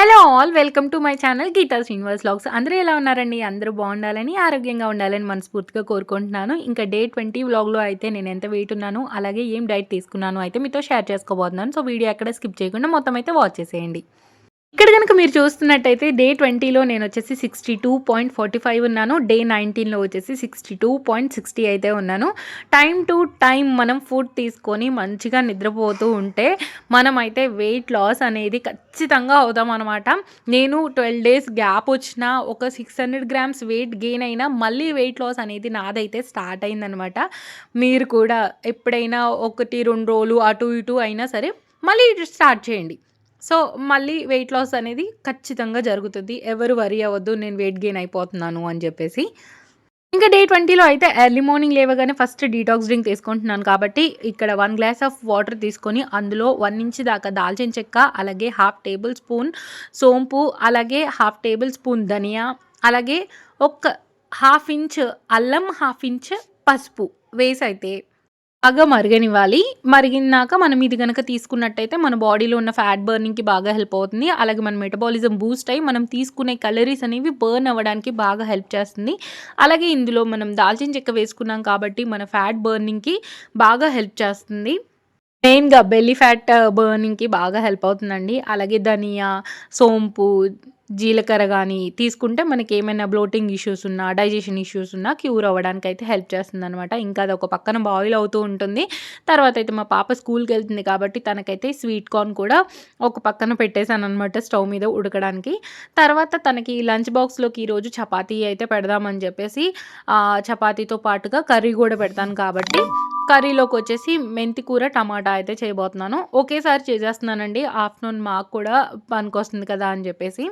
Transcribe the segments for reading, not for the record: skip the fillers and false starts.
Hello all welcome to my channel Geetha Srinivas vlogs. అందరూ ఎలా ఉన్నారండి? అందరూ బాగుండాలని, ఆరోగ్యంగా ఉండాలని మనస్ఫూర్తిగా కోరుకుంటున్నాను. ఇంకా డే 20 వ్లాగ్‌లో అయితే నేను ఎంత వెయిట్ ఉన్నాను, అలాగే ఏం డైట్ తీసుకున్నాను అయితే మీతో షేర్ చేసుకోబోతున్నాను. సో వీడియో ఎక్కడ స్కిప్ చేయకుండా మొత్తం అయితే వాచ్ చేసేయండి. ఇక్కడ గనుక మీరు చూస్తున్నట్టయితే డే 20లో నేనొచ్చేసి 62.45 ఉన్నాను. డే 19లో వచ్చేసి 62.60 అయితే ఉన్నాను. టైమ్ టు టైమ్ మనం ఫుడ్ తీసుకొని మంచిగా నిద్రపోతూ ఉంటే మనమైతే వెయిట్ లాస్ అనేది ఖచ్చితంగా అవుతామనమాట. నేను 12 డేస్ గ్యాప్ వచ్చినా ఒక 600 గ్రామ్స్ వెయిట్ గెయిన్ అయినా మళ్ళీ వెయిట్ లాస్ అనేది నాదైతే స్టార్ట్ అయిందనమాట. మీరు కూడా ఎప్పుడైనా 1, 2 రోజులు అటు ఇటు అయినా సరే మళ్ళీ స్టార్ట్ చేయండి. సో, మళ్ళీ వెయిట్ లాస్ అనేది ఖచ్చితంగా జరుగుతుంది. ఎవరు వరీ అవ్వద్దు నేను వెయిట్ గెయిన్ అయిపోతున్నాను అని జెప్పేసి. ఇంకా డే 20లో అయితే ఎర్లీ మార్నింగ్ లేవగానే ఫస్ట్ డీటాక్స్ డ్రింక్ తీసుకుంటున్నాను కాబట్టి, ఇక్కడ 1 గ్లాస్ ఆఫ్ వాటర్ తీసుకొని అందులో 1 ఇంచ్ దాకా దాల్చిన చెక్క, అలాగే హాఫ్ టేబుల్ స్పూన్ సోంపు, అలాగే హాఫ్ టేబుల్ స్పూన్ ధనియా, అలాగే ఒక హాఫ్ ఇంచ్ అల్లం, హాఫ్ ఇంచ్ పసుపు వేసైతే బాగా మరగనివ్వాలి. మరిగినాక మనం ఇది గనక తీసుకున్నట్టయితే మన బాడీలో ఉన్న ఫ్యాట్ బర్నింగ్‌కి బాగా హెల్ప్ అవుతుంది. అలాగే మన మెటబాలిజం బూస్ట్ అయ్యి మనం తీసుకునే కలోరీస్ అనేవి బర్న్ అవ్వడానికి బాగా హెల్ప్ చేస్తుంది. అలాగే ఇందులో మనం దాల్చిన చెక్క వేసుకున్నాం కాబట్టి మన ఫ్యాట్ బర్నింగ్‌కి బాగా హెల్ప్ చేస్తుంది. మెయిన్‌గా బెల్లీ ఫ్యాట్ బర్నింగ్‌కి బాగా హెల్ప్ అవుతుందండి. అలాగే ధనియా, సోంపు, జీలకర్ర గాని తీసుకుంటే మనకేమైనా బ్లోటింగ్ ఇష్యూస్ ఉన్నా, డైజెషన్ ఇష్యూస్ ఉన్నా క్యూర్ అవ్వడానికైతే హెల్ప్ చేస్తుందనమాట. ఇంకా అదొక పక్కన బాయిల్ అవుతూ ఉంటుంది. తర్వాతయితే మా పాప స్కూల్‌కెళ్తుంది కాబట్టి తనకైతే స్వీట్ కార్న్ కూడా ఒక పక్కన పెట్టేసాననమాట స్టవ్ మీద ఉడకడానికి. తర్వాత తనకి లంచ్ బాక్స్‌లోకి ఈరోజు చపాతీ అయితే పెడదామని చెప్పేసి చపాతీతో పాటుగా కర్రీ గూడా పెడతాను కాబట్టి కర్రీలోకొచ్చేసి మెంతి కూర, టమాటా అయితే చేయబోతున్నాను. ఒకేసారి చేసేస్తున్నానండి. ఆఫ్టర్‌నూన్ మాకు కూడా పనికొస్తుంది కదా అని జెప్పేసి.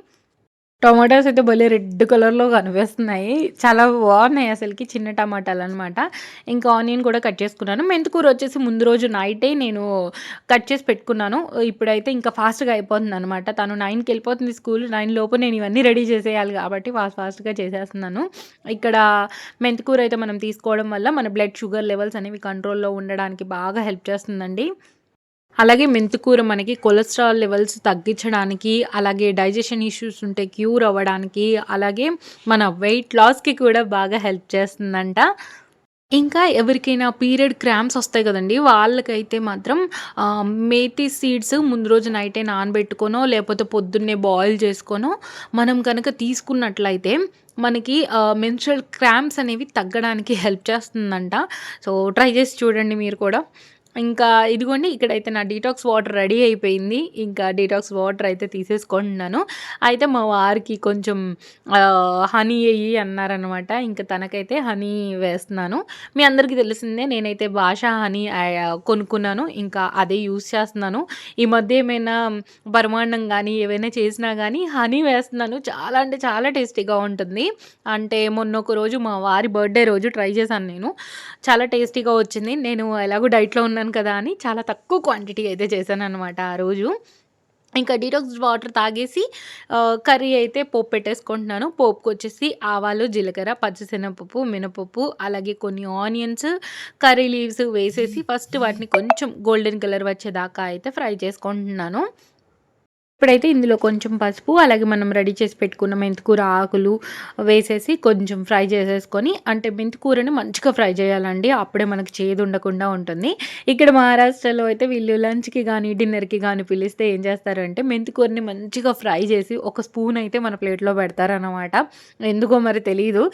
టొమాటోస్ అయితే భలే రెడ్ కలర్‌లో కనిపిస్తున్నాయి. చాలా బాగున్నాయి అసలకి చిన్న టమాటాలనమాట. ఇంకా ఆనియన్ కూడా కట్ చేసుకున్నాను. మెంతికూర వచ్చేసి ముందు రోజు నైటే నేను కట్ చేసి పెట్టుకున్నాను. ఇప్పుడైతే ఇంకా ఫాస్ట్‌గా అయిపోతుందనమాట. తను 9కి వెళ్ళిపోతుంది స్కూల్. 9 లోపు నేను ఇవన్నీ రెడీ చేసేయాలి కాబట్టి ఫాస్ట్‌గా చేసేస్తున్నాను. ఇక్కడ మెంతికూర అయితే మనం తీసుకోవడం వల్ల మన బ్లడ్ షుగర్ లెవెల్స్ అనేవి కంట్రోల్‌లో ఉండడానికి బాగా హెల్ప్ చేస్తుందండి. అలాగే మెంతికూర మనకి కొలెస్ట్రాల్ లెవెల్స్ తగ్గించడానికి, అలాగే డైజెషన్ ఇష్యూస్ ఉంటే క్యూర్ అవ్వడానికి, అలాగే మన వెయిట్ లాస్‌కి కూడా బాగా హెల్ప్ చేస్తుందంట. ఇంకా ఎవరికైనా పీరియడ్ క్రాంప్స్ వస్తాయి కదండీ! వాళ్ళకైతే మాత్రం మేథి సీడ్స్ ముందు రోజు నైటే నానబెట్టుకొనో, లేపోతే పొద్దున్నే బాయిల్ చేసుకొనో మనం కనుక తీసుకున్నట్లయితే మనకి మెన్స్ట్రుయల్ క్రాంప్స్ అనేవి తగ్గడానికి హెల్ప్ చేస్తుందంట. సో, ట్రై చేసి చూడండి మీరు కూడా. ఇంకా ఇదిగోండి ఇక్కడైతే నా డీటాక్స్ వాటర్ రెడీ అయిపోయింది. ఇంకా డీటాక్స్ వాటర్ అయితే తీసేసుకుంటున్నాను. అయితే మా వారికి కొంచెం హనీ ఎయ్యి అన్నారనమాట. ఇంక తనకైతే హనీ వేస్తున్నాను. మీ అందరికీ తెలిసిందే నేనైతే భాష హనీ కొనుక్కున్నాను. ఇంకా అదే యూజ్ చేస్తున్నాను. ఈ మధ్య ఏమైనా పరమాన్నం గానీ, ఏవైనా చేసినా గానీ హనీ వేస్తున్నాను. చాలా అంటే చాలా టేస్టీగా ఉంటుంది. అంటే మొన్నొక రోజు మా వారి బర్త్‌డే రోజు ట్రై చేశాను నేను. చాలా టేస్టీగా వచ్చింది. నేను ఎలాగో డైట్‌లో ఉన్నాను కదా అని చాలా తక్కువ క్వాంటిటీ అయితే చేశాననమాట ఆ రోజు. ఇంకా డీటాక్స్ వాటర్ తాగేసి కర్రీ అయితే పోపు పెట్టేసుకుంటున్నాను. పోపుకొచ్చేసి ఆవాలు, జీలకర్ర, పచ్చిశనగపప్పు, మినపప్పు, అలాగే కొన్ని ఆనియన్స్, కర్రీ లీవ్స్ వేసేసి ఫస్ట్ వాటిని కొంచెం గోల్డెన్ కలర్ వచ్చేదాకా అయితే ఫ్రై చేసుకుంటున్నాను. ఇప్పుడైతే ఇందులో కొంచెం పసుపు, అలాగే మనం రెడీ చేసి పెట్టుకున్న మెంతికూర ఆకులు వేసేసి కొంచెం ఫ్రై చేసేసుకొని, అంటే మెంతికూరని మంచిగా ఫ్రై చేయాలండి. అప్పుడే మనకి చేదు ఉండకుండా ఉంటుంది. ఇక్కడ మహారాష్ట్రలో అయితే వీళ్ళు లంచ్‌కి గానీ, డిన్నర్‌కి గానీ పిలిస్తే ఏం చేస్తారంటే మెంతికూరని మంచిగా ఫ్రై చేసి ఒక స్పూన్ అయితే మన ప్లేట్‌లో పెడతారనమాట. ఎందుకో మరి తెలీదు.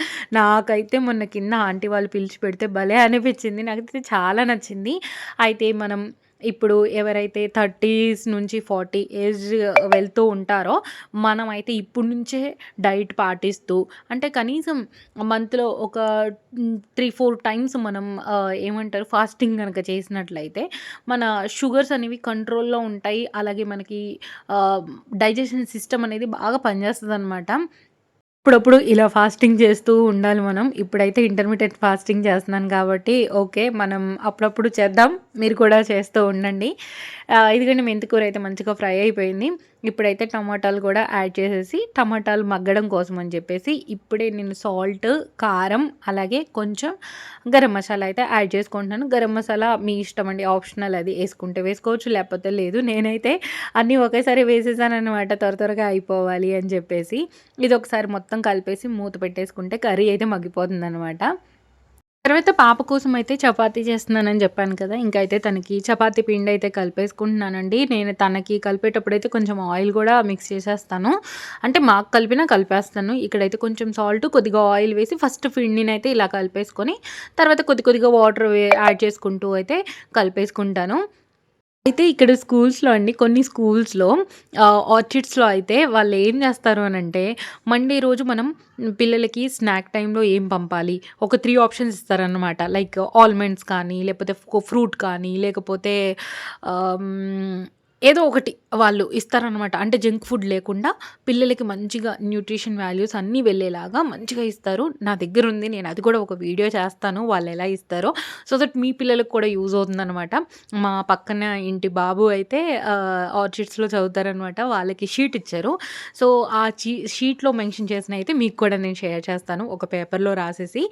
నాకైతే మొన్న కింద ఆంటీ వాళ్ళు పిలిచి పెడితే భలే అనిపించింది. నాకైతే చాలా నచ్చింది. అయితే మనం ఇప్పుడు ఎవరైతే 30స్ నుంచి 40 ఏజ్ వెళ్తూ ఉంటారో, మనమైతే ఇప్పటి నుంచే డైట్ పాటిస్తూ అంటే కనీసం మంత్‌లో ఒక 3, 4 టైమ్స్ మనం ఏమంటారు ఫాస్టింగ్ గనక చేసినట్లయితే, మన షుగర్స్ అనేవి కంట్రోల్‌లో ఉంటాయి. అలాగే మనకి ఆహ్, డైజెషన్ సిస్టమ్ అనేది బాగా పనిచేస్తదనమాట. అప్పుడప్పుడు ఇలా ఫాస్టింగ్ చేస్తూ ఉండాలి మనం. ఇప్పుడైతే ఇంటర్మిటెంట్ ఫాస్టింగ్ చేస్తున్నాను కాబట్టి ఓకే. మనం అప్పుడప్పుడు చేద్దాం. మీరు కూడా చేస్తూ ఉండండి. ఇదిగోండి మెంతికూర అయితే మంచిగా ఫ్రై అయిపోయింది. ఇప్పుడైతే టమాటాలు కూడా యాడ్ చేసేసి టమాటాలు మగ్గడం కోసం అని చెప్పేసి ఇప్పుడే నేను సాల్ట్, కారం అలాగే కొంచెం గరం మసాలా అయితే యాడ్ చేసుకుంటున్నాను. గరం మసాలా మీ ఇష్టం అండి, ఆప్షనల్, అది వేసుకుంటే వేసుకోవచ్చు లేకపోతే లేదు. నేనైతే అన్నీ ఒకేసారి వేసేసాననమాట త్వరగా అయిపోవాలి అని చెప్పేసి. ఇది ఒకసారి మొత్తం కలిపేసి మూత పెట్టేసుకుంటే కర్రీ అయితే మగ్గిపోతుందనమాట. తర్వాత పాప కోసం అయితే చపాతీ చేస్తున్నానని చెప్పాను కదా! ఇంకా అయితే తనకి చపాతీ పిండి అయితే కలిపేసుకుంటున్నానండి. నేను తనకి కలిపేటప్పుడైతే కొంచెం ఆయిల్ కూడా మిక్స్ చేసేస్తాను. అంటే మాకు కలిపినా కలిపేస్తాను. ఇక్కడైతే కొంచెం సాల్ట్, కొద్దిగా ఆయిల్ వేసి ఫస్ట్ పిండినైతే ఇలా కలిపేసుకొని తర్వాత కొద్దిగా వాటర్ యాడ్ చేసుకుంటూ అయితే కలిపేసుకుంటాను. అయితే ఇక్కడ స్కూల్స్‌లో అండి, కొన్ని స్కూల్స్‌లో ఆర్చిడ్స్‌లో అయితే వాళ్ళేం జేస్తారు అనంటే, మండే రోజు మనం పిల్లలకి స్నాక్ టైమ్‌లో ఏం పంపాలి, ఒక 3 ఆప్షన్స్ ఇస్తారనమాట. లైక్ ఆల్మండ్స్ కానీ, లేకపోతే ఫ్రూట్ కానీ, లేకపోతే ఏదో ఒకటి వాళ్ళు ఇస్తారనమాట. అంటే జంక్ ఫుడ్ లేకుండా పిల్లలకి మంచిగా న్యూట్రిషన్ వాల్యూస్ అన్నీ వెళ్ళేలాగా మంచిగా ఇస్తారు. నా దగ్గరుంది. నేను అది కూడా ఒక వీడియో చేస్తాను వాళ్ళెలా ఇస్తారో. సో దట్ మీ పిల్లలకి కూడా యూజ్ అవుతుందనమాట. మా పక్కన ఇంటి బాబు అయితే ఆర్చిడ్స్‌లో చదువుతారనమాట. వాళ్ళకి షీట్ ఇచ్చారు. సో, ఆ షీట్‌లో మెన్షన్ చేసినయితే మీకు కూడా నేను షేర్ చేస్తాను ఒక పేపర్‌లో రాసేసి.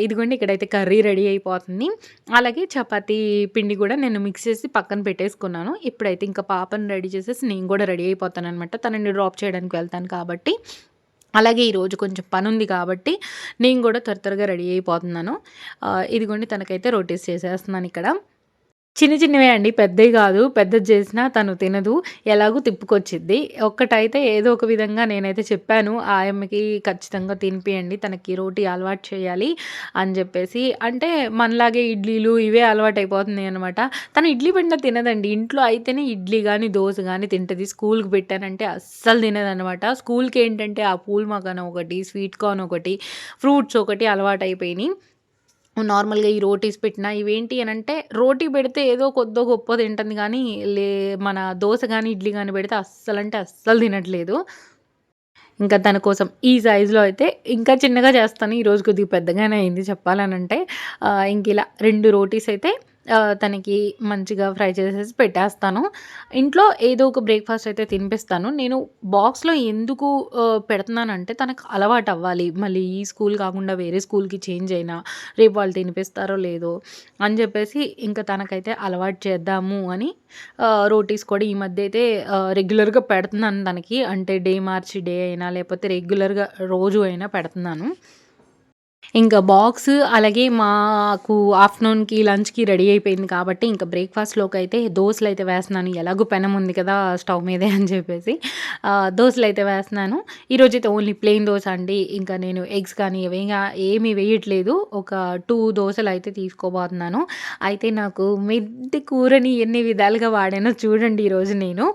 ఇదిగోండి ఇక్కడైతే కర్రీ రెడీ అయిపోతుంది. అలాగే చపాతీ పిండి కూడా నేను మిక్స్ చేసి పక్కన పెట్టేసుకున్నాను. ఇప్పుడైతే ఇంకా పాపని రెడీ చేసేసి నేను కూడా రెడీ అయిపోతాననమాట. తనని డ్రాప్ చేయడానికి వెళ్తాను కాబట్టి. అలాగే ఈరోజు కొంచెం పనుంది కాబట్టి నేను కూడా త్వరగా రెడీ అయిపోతున్నాను. ఇదిగోండి తనకైతే రోటీస్ చేసేస్తున్నానిక్కడ. చిన్నవే అండి, పెద్దయి గాదు. పెద్దది జేసినా తను తినదు. ఎలాగో తిప్పుకొచ్చిద్ది. ఒక్కటైతే ఏదో ఒక విధంగా నేనైతే చెప్పాను ఆయమ్మకి, ఖచ్చితంగా తినిపియండి, తనకి రోటీ అలవాటు చేయాలి అని జెప్పేసి. అంటే మనలాగే ఇడ్లీలు ఇవే అలవాటయిపోతున్నాయనమాట. తను ఇడ్లీ పెట్టినా తినదండి. ఇంట్లో అయితేనే ఇడ్లీ గానీ, దోస గానీ తింటది. స్కూలుకి పెట్టానంటే అస్సలు తినదనమాట. స్కూలుకేంటంటే ఆ పూల్ మకాన్ ఒకటి, స్వీట్ కార్న్ ఒకటి, ఫ్రూట్స్ ఒకటి అలవాటయిపోయినియి. నార్మల్‌గా ఈ రోటీస్ పెట్టినా ఇవేంటి అనంటే, రోటీ పెడితే ఏదో కొద్దో గొప్పో తింటుంది గానీ, లే మన దోస గానీ, ఇడ్లీ గానీ పెడితే అస్సలంటే అస్సలు తినట్లేదు. ఇంకా తన కోసం ఈ సైజులో అయితే ఇంకా చిన్నగా చేస్తాను. ఈరోజు కొద్దిగా పెద్దగానే అయింది చెప్పాలనంటే. ఇంకిలా 2 రోటీస్ అయితే తనకి మంచిగా ఫ్రై చేసేసి పెట్టేస్తాను. ఇంట్లో ఏదో ఒక బ్రేక్‌ఫాస్ట్ అయితే తినిపిస్తాను. నేను బాక్స్‌లో ఎందుకు పెడుతున్నానంటే తనకు అలవాటవ్వాలి. మళ్ళీ ఈ స్కూల్ కాకుండా వేరే స్కూల్‌కి చేంజ్ అయినా రేపు వాళ్ళు తినిపిస్తారో లేదో అని చెప్పేసి ఇంకా తనకైతే అలవాటు చేద్దాము అని రోటీస్ కూడా ఈ మధ్య అయితే రెగ్యులర్‌గా పెడుతున్నాను తనకి. అంటే డే మార్చి డే అయినా లేకపోతే రెగ్యులర్‌గా రోజు అయినా పెడుతున్నాను. ఇంకా బాక్స్ అలాగే మాకు ఆఫ్టర్‌నూన్‌కి, లంచ్‌కి రెడీ అయిపోయింది కాబట్టి, ఇంకా బ్రేక్‌ఫాస్ట్‌లోకైతే దోసలైతే వేస్తున్నాను. ఎలాగో పెనం ఉంది కదా స్టవ్ మీదే అని చెప్పేసి దోసలైతే వేస్తున్నాను. ఈరోజైతే ఓన్లీ ప్లెయిన్ దోస అండి. ఇంకా నేను ఎగ్స్ కానీ ఏమి వేయట్లేదు. ఒక 2 దోసలైతే తీసుకోబోతున్నాను. అయితే నాకు మెంతి కూరని ఎన్ని విధాలుగా వాడానో చూడండి ఈరోజు నేను.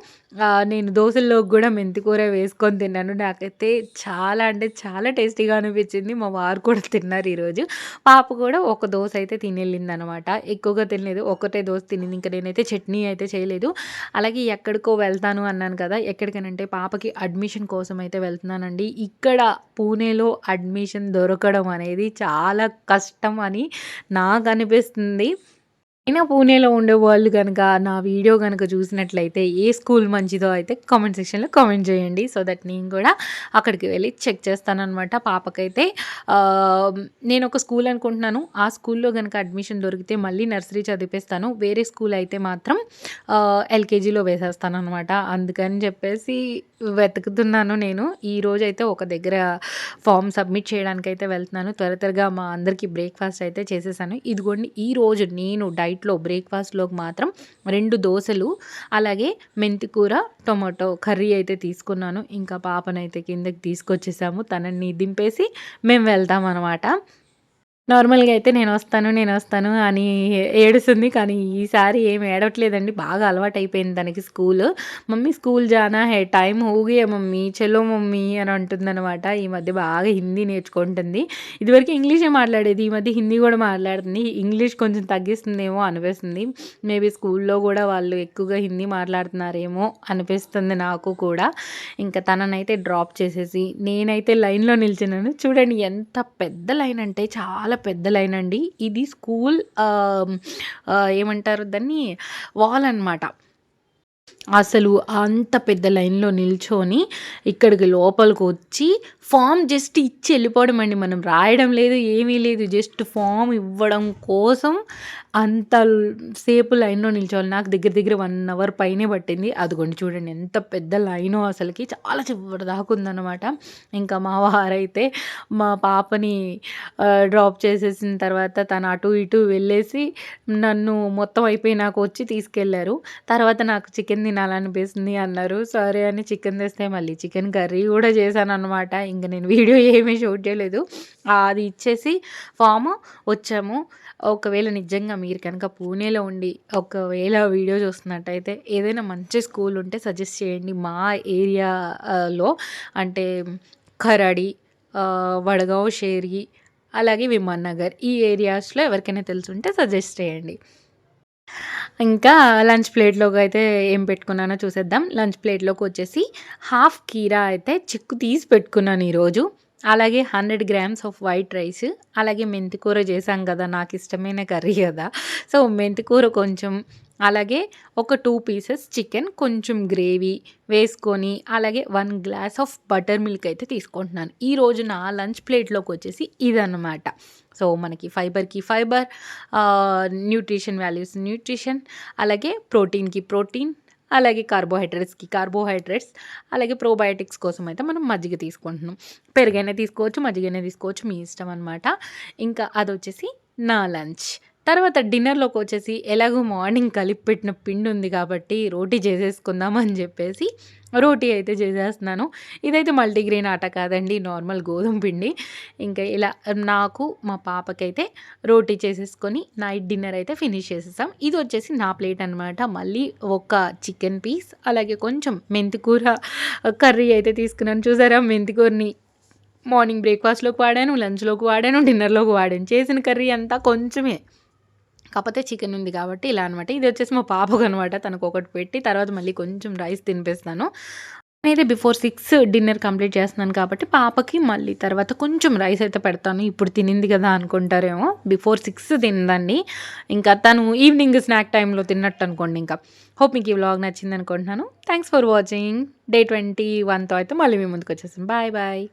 నేను దోసల్లోకి గూడా మెంతి కూర వేసుకొని తిన్నాను. నాకైతే చాలా అంటే చాలా టేస్టీగా అనిపించింది. మా వారు కూడా తిన్నారు ఈరోజు. పాప కూడా ఒక దోస అయితే తినెళ్ళిందనమాట. ఎక్కువగా తినలేదు. ఒక్కటే దోస తినింది. ఇంక నేనైతే చట్నీ అయితే చేయలేదు. అలాగే ఎక్కడికో వెళ్తాను అన్నాను కదా! ఎక్కడికనంటే పాపకి అడ్మిషన్ కోసం అయితే వెళ్తున్నానండి. ఇక్కడ పూణేలో అడ్మిషన్ దొరకడం అనేది చాలా కష్టం అని నాకనిపిస్తుంది. అయినా పూణేలో ఉండేవాళ్ళు గనక నా వీడియో గనక చూసినట్లయితే ఏ స్కూల్ మంచిదో అయితే కామెంట్ సెక్షన్‌లో కామెంట్ చేయండి. సో దట్ నేను కూడా అక్కడికి వెళ్లి చెక్ చేస్తాననమాట. పాపకైతే నేనొక స్కూల్ అనుకుంటున్నాను. ఆ స్కూల్‌లో గనక అడ్మిషన్ దొరికితే మళ్ళీ నర్సరీ చదివిపిస్తాను. వేరే స్కూల్ అయితే మాత్రం ఎల్‌కేజీలో వేసేస్తాననమాట. అందుకని చెప్పేసి వెతుకుతున్నాను నేను. ఈరోజైతే ఒక దగ్గర ఫార్మ్ సబ్మిట్ చేయడానికైతే వెళ్తున్నాను. త్వరగా మా అందరికీ బ్రేక్‌ఫాస్ట్ అయితే చేసేసాను. ఇదిగోండి ఈరోజు నేను డైట్‌లో బ్రేక్‌ఫాస్ట్‌లోకి మాత్రం 2 దోసలు, అలాగే మెంతి కూర, టొమాటో కర్రీ అయితే తీసుకున్నాను. ఇంకా పాపనైతే కిందకి తీసుకొచ్చేసాము. తనని దింపేసి మేము వెళ్తామనమాట. నార్మల్‌గా అయితే నేనొస్తాను అని ఏడుస్తుంది. కానీ ఈసారి ఏమి ఏడవట్లేదండి. బాగా అలవాటయిపోయింది తనకి స్కూలు. మమ్మీ స్కూల్ జానా హై, టైమ్ హో గయా మమ్మీ, చలో మమ్మీ అని అంటుందనమాట. ఈ మధ్య బాగా హిందీ నేర్చుకుంటుంది. ఇదివరకు ఇంగ్లీషే మాట్లాడేది. ఈ మధ్య హిందీ కూడా మాట్లాడుతుంది. ఇంగ్లీష్ కొంచెం తగ్గిస్తుందేమో అనిపిస్తుంది. మేబీ స్కూల్లో కూడా వాళ్ళు ఎక్కువగా హిందీ మాట్లాడుతున్నారేమో అనిపిస్తుంది నాకు కూడా. ఇంకా తననైతే డ్రాప్ చేసేసి నేనైతే లైన్‌లో నిల్చున్నాను. చూడండి ఎంత పెద్ద లైన్ అంటే చాలా పెద్ద లైన్ అండి. ఇది స్కూల్ ఏమంటారు దాన్ని, వాల్ అనమాట. అసలు అంత పెద్ద లైన్‌లో నిల్చొని, ఇక్కడికి లోపలికొచ్చి ఫార్మ్ జస్ట్ ఇచ్చి ఎళ్ళిపోవడం అండి. మనం రాయడం లేదు, ఏమీ లేదు. జస్ట్ ఫార్మ్ ఇవ్వడం కోసం అంత సేపు లైన్‌లో నిల్చోవాలి. నాకు దగ్గర దగ్గర 1 అవర్ పైనే పట్టింది. అదిగోండి చూడండి ఎంత పెద్ద లైనో అసలకి. చాలా చివరి దాకా ఉందనమాట. ఇంకా మా వారైతే మా పాపని డ్రాప్ చేసేసిన తర్వాత తను అటు ఇటు వెళ్ళేసి, నన్ను మొత్తం అయిపోయినాక వచ్చి తీసుకెళ్లారు. తర్వాత నాకు చికెన్ తినాలనిపిస్తుంది అన్నారు. సరే అని చికెన్ తెస్తే మళ్ళీ చికెన్ కర్రీ గూడా చేశాననమాట. ఇంక నేను వీడియో ఏమీ షూట్ చేయలేదు. అది ఇచ్చేసి ఫాము వచ్చాము. ఒకవేళ నిజంగా మీరు కనుక పూణేలో ఉండి ఒకవేళ వీడియో చూస్తున్నట్టయితే ఏదైనా మంచి స్కూల్ ఉంటే సజెస్ట్ చేయండి. మా ఏరియాలో అంటే ఖరాడి, వడగావ్, షేర్గి అలాగే విమాన్ నగర్ ఈ ఏరియాస్‌లో ఎవరికైనా తెలిసుంటే సజెస్ట్ చేయండి. ఇంకా లంచ్ ప్లేట్‌లోకైతే ఏం పెట్టుకున్నానో చూసేద్దాం. లంచ్ ప్లేట్‌లోకొచ్చేసి హాఫ్ కీరా అయితే చెక్కు తీసి పెట్టుకున్నాను ఈరోజు. అలాగే 100 గ్రామ్స్ ఆఫ్ వైట్ రైస్, అలాగే మెంతి కూర చేశాం కదా! నాకిష్టమైన కర్రీ కదా! సో, మెంతి కూర కొంచెం, అలాగే ఒక 2 పీసెస్ చికెన్, కొంచెం గ్రేవీ వేసుకొని, అలాగే 1 గ్లాస్ ఆఫ్ బటర్ మిల్క్ అయితే తీసుకుంటున్నాను. ఈరోజు నా లంచ్ ప్లేట్‌లోకొచ్చేసి ఇదనమాట. సో, మనకి ఫైబర్‌కి ఫైబర్, న్యూట్రిషన్ వాల్యూస్ న్యూట్రిషన్, అలాగే ప్రోటీన్‌కి ప్రోటీన్, అలాగే కార్బోహైడ్రేట్స్‌కి కార్బోహైడ్రేట్స్, అలాగే ప్రోబయోటిక్స్ కోసం అయితే మనం మజ్జిగ తీసుకుంటున్నాం. పెరుగైనా తీసుకోవచ్చు, మజ్జిగైనా తీసుకోవచ్చు, మీ ఇష్టం అనమాట. ఇంకా అదొచ్చేసి నా లంచ్. తర్వాత డిన్నర్‌లోకొచ్చేసి ఎలాగో మార్నింగ్ కలిపి పెట్టిన పిండుంది కాబట్టి రోటీ చేసేసుకుందాం అని చెప్పేసి రోటీ అయితే చేసేస్తున్నాను. ఇదైతే మల్టీగ్రెయిన్ ఆట కాదండి. నార్మల్ గోధుమ పిండి. ఇంకా ఇలా నాకు, మా పాపకైతే రోటీ చేసేసుకొని నైట్ డిన్నర్ అయితే ఫినిష్ చేసేసాం. ఇదొచ్చేసి నా ప్లేట్ అనమాట. మళ్ళీ ఒక చికెన్ పీస్, అలాగే కొంచెం మెంతి కూర కర్రీ అయితే తీసుకున్నాను. చూసారా మెంతి కూరని మార్నింగ్ బ్రేక్‌ఫాస్ట్‌లోకి వాడాను, లంచ్‌లోకి వాడాను, డిన్నర్‌లోకి వాడాను. చేసిన కర్రీ అంతా కొంచెమే. కాపోతే చికెన్ ఉంది కాబట్టి ఇలా అనమాట. ఇది వచ్చేసి మా పాపకనమాట. తనకొకటి పెట్టి తర్వాత మళ్ళీ కొంచెం రైస్ తినిపిస్తాను. నేనైతే బిఫోర్ 6 డిన్నర్ కంప్లీట్ చేస్తున్నాను కాబట్టి పాపకి మళ్ళీ తర్వాత కొంచెం రైస్ అయితే పెడతాను. ఇప్పుడు తినింది కదా అనుకుంటారేమో. బిఫోర్ 6 తినదండి. ఇంకా తను ఈవినింగ్ స్నాక్ టైమ్‌లో తిన్నట్టు అనుకోండి ఇంకా. హోప్ మీకు ఈ వ్లాగ్ నచ్చిందనుకుంటున్నాను. Thanks for watching. డే 21తో అయితే మళ్ళీ మీ ముందుకొచ్చేసాను. Bye bye.